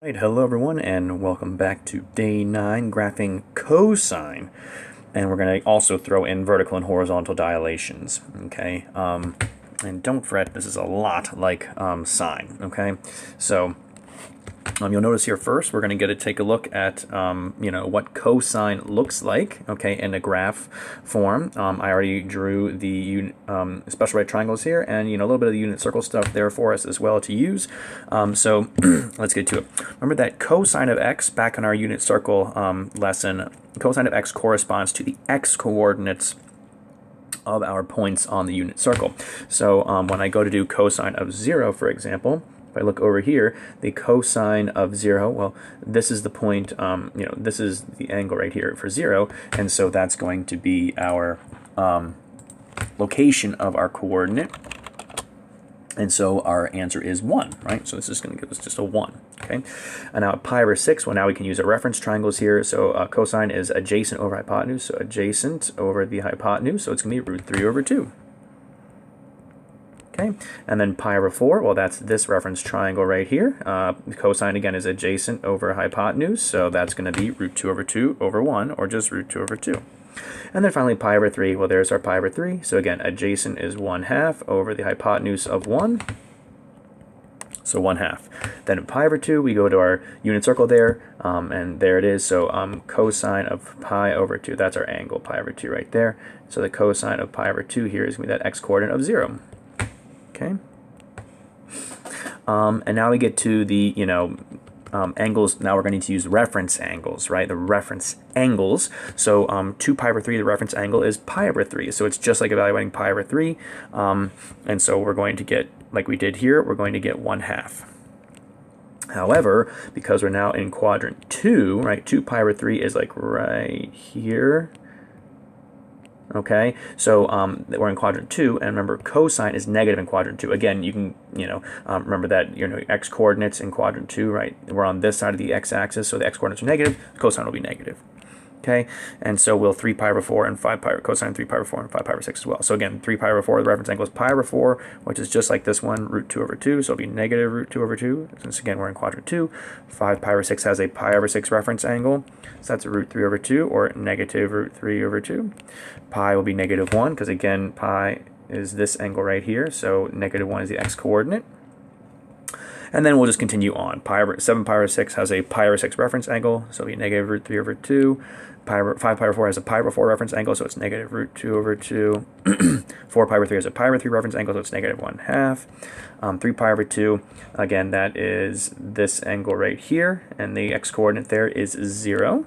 Right, hello everyone, and welcome back to day 9, graphing cosine. And we're going to also throw in vertical and horizontal dilations, okay? And don't fret, this is a lot like sine, okay? So you'll notice here first, we're going to take a look at, what cosine looks like, okay, in a graph form. I already drew the special right triangles here, and, a little bit of the unit circle stuff there for us as well to use. So let's get to it. Remember that cosine of x, back in our unit circle lesson, cosine of x corresponds to the x coordinates of our points on the unit circle. So when I go to do cosine of 0, for example, if I look over here, the cosine of 0, well, this is the point, this is the angle right here for 0, and so that's going to be our location of our coordinate, and so our answer is 1, right? So this is going to give us just a 1, okay? And now at pi over 6, well, now we can use our reference triangles here. So cosine is adjacent over hypotenuse, so adjacent over the hypotenuse, so it's going to be root 3 over 2. Okay, and then pi over 4, well, that's this reference triangle right here. Cosine, again, is adjacent over hypotenuse, so that's going to be root 2 over 2 over 1, or just root 2 over 2. And then finally, pi over 3, well, there's our pi over 3. So again, adjacent is 1/2 over the hypotenuse of 1, so 1/2. Then at pi over 2, we go to our unit circle there, and there it is. So cosine of pi over 2, that's our angle, pi over 2 right there. So the cosine of pi over 2 here is going to be that x-coordinate of 0. Okay. And now we get to the, angles. Now we're going to use reference angles, right? The reference angles. So 2 pi over 3, the reference angle is pi over 3. So it's just like evaluating pi over 3. And so we're going to get, like we did here, we're going to get 1/2. However, because we're now in quadrant 2, right, 2 pi over 3 is like right here. Okay, so we're in quadrant 2, and remember cosine is negative in quadrant 2. Again, you can, remember that x coordinates in quadrant 2, right? We're on this side of the x-axis, so the x coordinates are negative. Cosine will be negative. Okay, and so we'll 3 pi over 4 and 5 pi over cosine 3 pi over 4 and 5 pi over 6 as well. So again, 3 pi over 4, the reference angle is pi over 4, which is just like this one, root 2 over 2, so it'll be negative root 2 over 2, since again we're in quadrant 2. 5 pi over 6 has a pi over 6 reference angle, so that's root 3 over 2, or negative root 3 over 2. Pi will be negative 1, because again, pi is this angle right here, so negative 1 is the x-coordinate. And then we'll just continue on. 7 pi over 6 has a pi over 6 reference angle, so it'll be negative root 3 over 2. 5 pi over 4 has a pi over 4 reference angle, so it's negative root 2 over 2. 4 pi over 3 has a pi over 3 reference angle, so it's negative 1/2. 3 pi over 2, again, that is this angle right here, and the x-coordinate there is 0.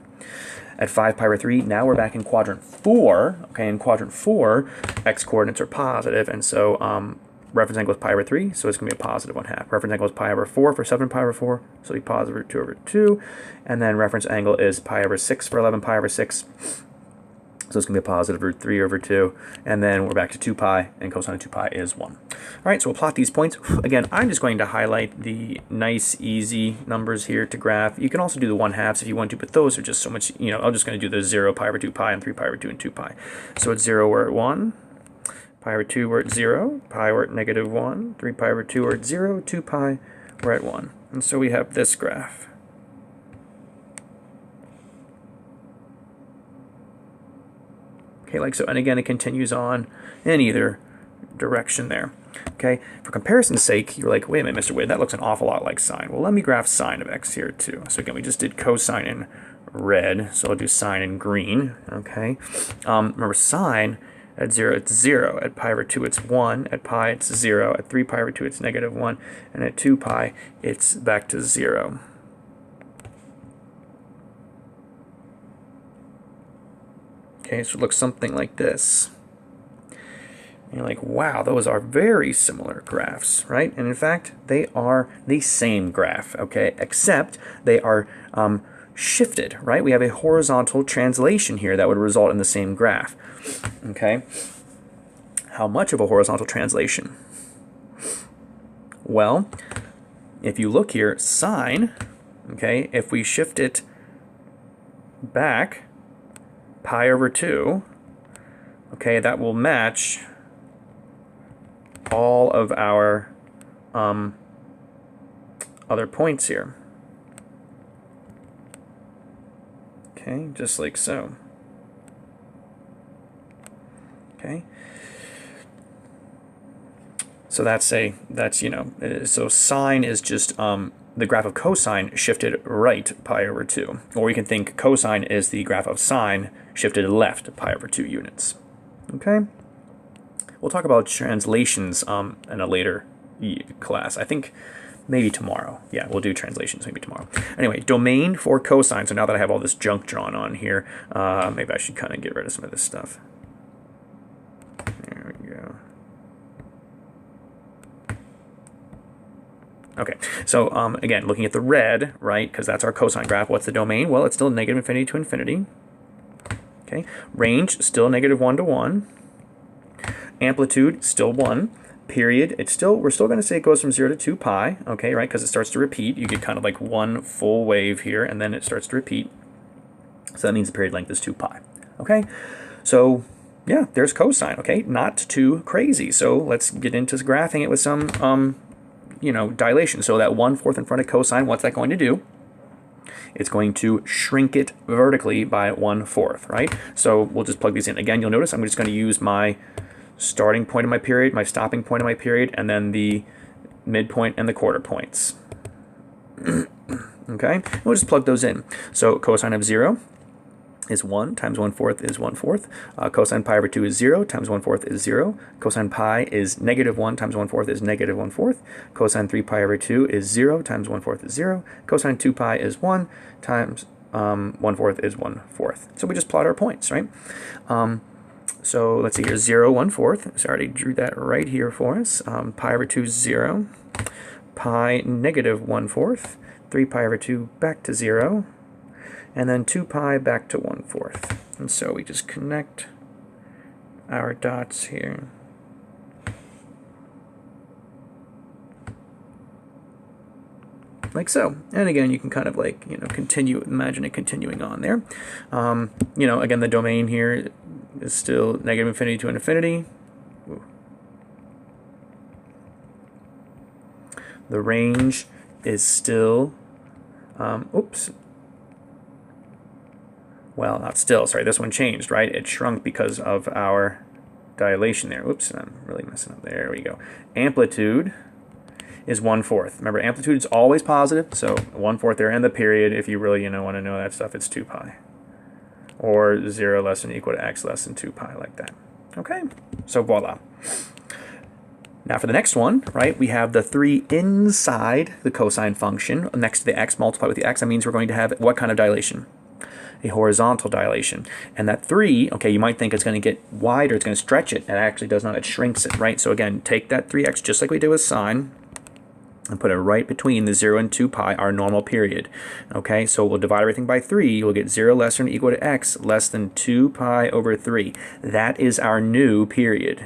At 5 pi over 3, now we're back in quadrant 4. Okay, in quadrant 4, x-coordinates are positive, and so reference angle is pi over 3, so it's going to be a positive 1/2. Reference angle is pi over 4 for 7 pi over 4, so it'll be positive root 2 over 2. And then reference angle is pi over 6 for 11 pi over 6, so it's going to be a positive root 3 over 2. And then we're back to 2 pi, and cosine of 2 pi is 1. All right, so we'll plot these points. Again, I'm just going to highlight the nice, easy numbers here to graph. You can also do the 1/2s if you want to, but those are just so much, I'm just going to do the 0, pi over 2 pi, and 3 pi over 2, and 2 pi. So it's 0, we're at 1. Pi over 2, we're at 0. Pi, we're at negative 1. 3 pi over 2, we're at 0. 2 pi, we're at 1. And so we have this graph. Okay, like so. And again, it continues on in either direction there. Okay, for comparison's sake, you're like, wait a minute, Mr. Wade, that looks an awful lot like sine. Well, let me graph sine of x here too. So again, we just did cosine in red, so I'll do sine in green. Okay, remember sine. At 0, it's 0. At pi over 2, it's 1. At pi, it's 0. At 3 pi over 2, it's negative 1. And at 2 pi, it's back to 0. Okay, so it looks something like this. And you're like, wow, those are very similar graphs, right? And in fact, they are the same graph, okay? Except they are shifted, right? We have a horizontal translation here that would result in the same graph. Okay, how much of a horizontal translation? Well, if you look here, sine, okay, if we shift it back pi over 2, okay, that will match all of our other points here. Okay, just like so. Okay. So so sine is just the graph of cosine shifted right pi over 2. Or we can think cosine is the graph of sine shifted left pi over 2 units. Okay? We'll talk about translations in a later class. I think maybe tomorrow. Yeah, we'll do translations maybe tomorrow. Anyway, domain for cosine. So now that I have all this junk drawn on here, maybe I should kind of get rid of some of this stuff. There we go. Okay, so again, looking at the red, right, because that's our cosine graph, what's the domain? Well, it's still negative infinity to infinity. Okay, range, still negative 1 to 1. Amplitude, still 1. Period, we're still going to say it goes from 0 to 2 pi, okay, right, because it starts to repeat. You get kind of like one full wave here, and then it starts to repeat. So that means the period length is 2 pi, okay? So, yeah, there's cosine, okay? Not too crazy. So let's get into graphing it with some dilation. So that 1/4 in front of cosine, what's that going to do? It's going to shrink it vertically by 1/4, right? So we'll just plug these in. Again, you'll notice I'm just going to use my starting point of my period, my stopping point of my period, and then the midpoint and the quarter points. Okay, we'll just plug those in. So cosine of 0 is 1 times 1/4 is 1/4. Cosine pi over 2 is 0 times 1/4 is 0. Cosine pi is negative 1 times 1/4 is negative 1/4. Cosine 3 pi over 2 is 0 times 1/4 is 0. Cosine 2 pi is 1 times 1/4 is 1/4. So we just plot our points, right? So let's see here, 0, 1/4. So I already drew that right here for us. Pi over 2 is 0. Pi negative 1/4. 3 pi over 2 back to 0. And then 2 pi back to 1/4. And so we just connect our dots here. Like so. And again, you can kind of like, continue, imagine it continuing on there. Again, the domain here is still negative infinity to infinity. Ooh. The range is still, well, not still, sorry, this one changed, right? It shrunk because of our dilation there. Oops, I'm really messing up. There we go. Amplitude is 1/4. Remember, amplitude is always positive, so 1/4 there, and the period, if you really, want to know that stuff, it's 2 pi. Or 0 less than or equal to x less than 2 pi, like that. Okay, so voila. Now for the next one, right, we have the 3 inside the cosine function next to the x multiplied with the x. That means we're going to have what kind of dilation? A horizontal dilation. And that 3, okay, you might think it's going to get wider, it's going to stretch it. It actually does not, it shrinks it, right? So again, take that 3x just like we did with sine and put it right between the 0 and 2 pi, our normal period. Okay, so we'll divide everything by 3. We'll get 0 less than or equal to x less than 2 pi over 3. That is our new period.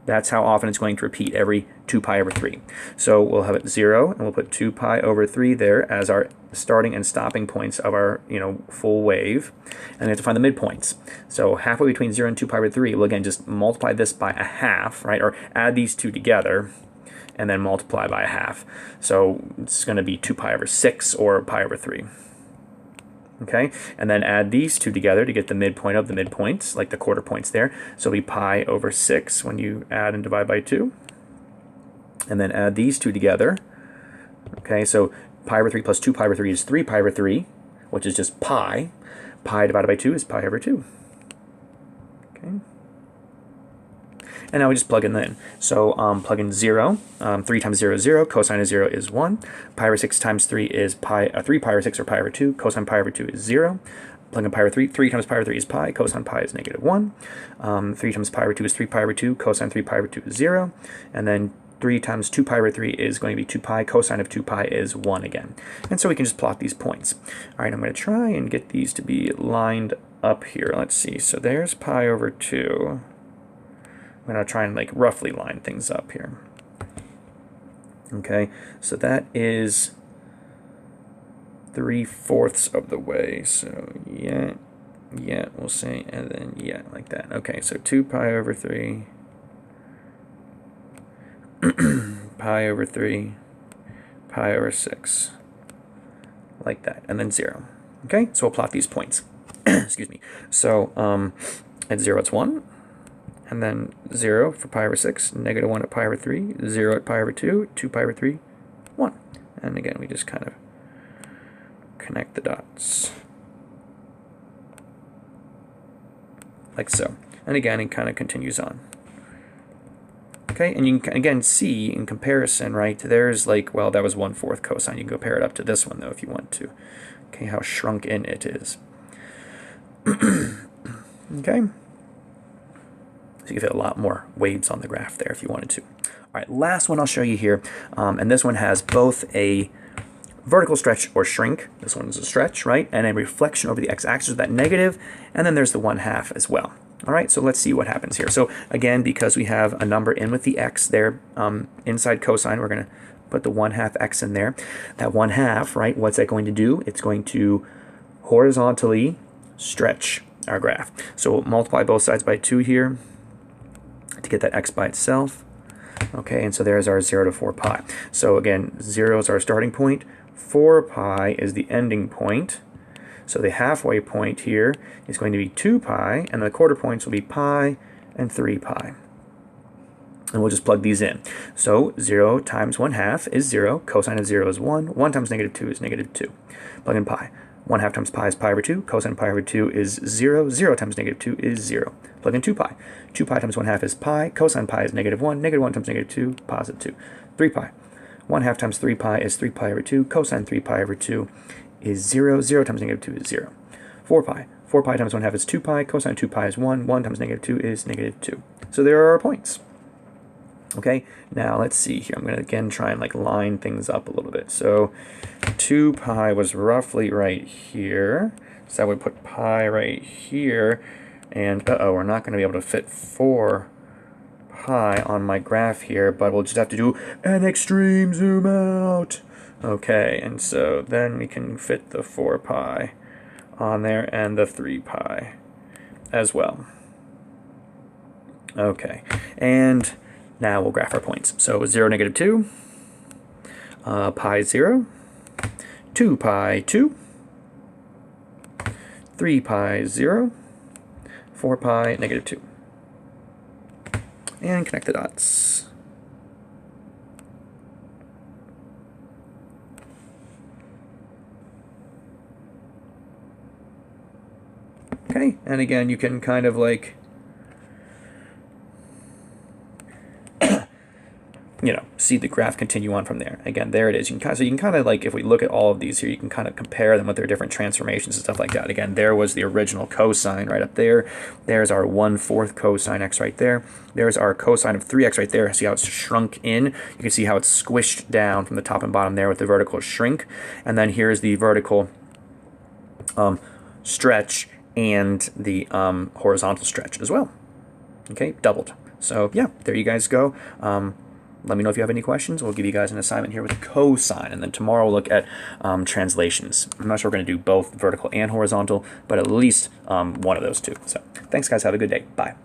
That's how often it's going to repeat, every 2 pi over 3. So we'll have it 0, and we'll put 2 pi over 3 there as our starting and stopping points of our full wave. And we have to find the midpoints. So halfway between 0 and 2 pi over 3, we'll again just multiply this by a half, right? Or add these two together and then multiply by a half. So it's going to be 2 pi over 6 or pi over 3. Okay, and then add these two together to get the midpoint of the midpoints, like the quarter points there. So it'll be pi over 6 when you add and divide by 2. And then add these two together. Okay, so pi over 3 plus 2 pi over 3 is 3 pi over 3, which is just pi. Pi divided by 2 is pi over 2. Okay. And now we just plug in then. So plug in 0. 3 times 0 is 0. Cosine of 0 is 1. Pi over 6 times 3 is 3 pi over 6 or pi over 2. Cosine pi over 2 is 0. Plug in pi over 3. 3 times pi over 3 is pi. Cosine pi is negative 1. 3 times pi over 2 is 3 pi over 2. Cosine 3 pi over 2 is 0. And then 3 times 2 pi over 3 is going to be 2 pi. Cosine of 2 pi is 1 again. And so we can just plot these points. All right, I'm going to try and get these to be lined up here. Let's see. So there's pi over 2. I'm going to try and like roughly line things up here. Okay, so that is 3/4 of the way. So yeah, we'll say, and then yeah, like that. Okay, so 2 pi over 3, pi over 3, pi over 6, like that, and then 0. Okay, so we'll plot these points. Excuse me. So at 0 it's 1, and then 0 for pi over 6, negative 1 at pi over 3, 0 at pi over 2, 2 pi over 3, 1. And again, we just kind of connect the dots. Like so. And again, it kind of continues on. Okay, and you can again see in comparison, right, there's like, well, that was 1/4 cosine. You can compare it up to this one, though, if you want to. Okay, how shrunk in it is. Okay, so you can fit a lot more waves on the graph there if you wanted to. All right, last one I'll show you here, and this one has both a vertical stretch or shrink, this one is a stretch, right, and a reflection over the x-axis of that negative, and then there's the 1/2 as well. All right, so let's see what happens here. So again, because we have a number in with the x there inside cosine, we're going to put the 1/2 x in there. That 1/2, right, what's that going to do? It's going to horizontally stretch our graph. So we'll multiply both sides by 2 here to get that x by itself. Okay, and so there's our 0 to 4 pi. So again, 0 is our starting point, 4 pi is the ending point. So the halfway point here is going to be 2 pi, and the quarter points will be pi and 3 pi. And we'll just plug these in. So 0 times 1/2 is 0, cosine of 0 is 1, 1 times negative 2 is negative 2. Plug in pi. 1/2 times pi is pi over 2, cosine of pi over 2 is 0, 0 times negative 2 is 0. Plug in 2 pi. 2 pi times 1/2 is pi, cosine pi is negative 1, negative 1 times negative 2, positive 2. 3 pi. 1/2 times 3 pi is 3 pi over 2, cosine 3 pi over 2 is 0, 0 times negative 2 is 0. 4 pi. 4 pi times 1/2 is 2 pi, cosine 2 pi is 1, 1 times negative 2 is negative 2. So there are our points. Okay, now let's see here. I'm going to again try and like line things up a little bit. So 2 pi was roughly right here. So I would put pi right here. And we're not going to be able to fit 4 pi on my graph here, but we'll just have to do an extreme zoom out. Okay, and so then we can fit the 4 pi on there and the 3 pi as well. Okay, and now we'll graph our points. So 0, negative 2, pi 0, 2 pi 2, 3 pi 0, 4 pi negative 2. And connect the dots. Okay, and again, you can kind of like, see the graph continue on from there. Again, there it is. You can kind of like, if we look at all of these here, you can kind of compare them with their different transformations and stuff like that. Again, there was the original cosine right up there. There's our 1/4 cosine x right there. There's our cosine of 3x right there. See how it's shrunk in? You can see how it's squished down from the top and bottom there with the vertical shrink. And then here's the vertical stretch and the horizontal stretch as well. Okay, doubled. So yeah, there you guys go. Let me know if you have any questions. We'll give you guys an assignment here with cosine, and then tomorrow we'll look at translations. I'm not sure we're going to do both vertical and horizontal, but at least one of those two. So thanks, guys. Have a good day. Bye.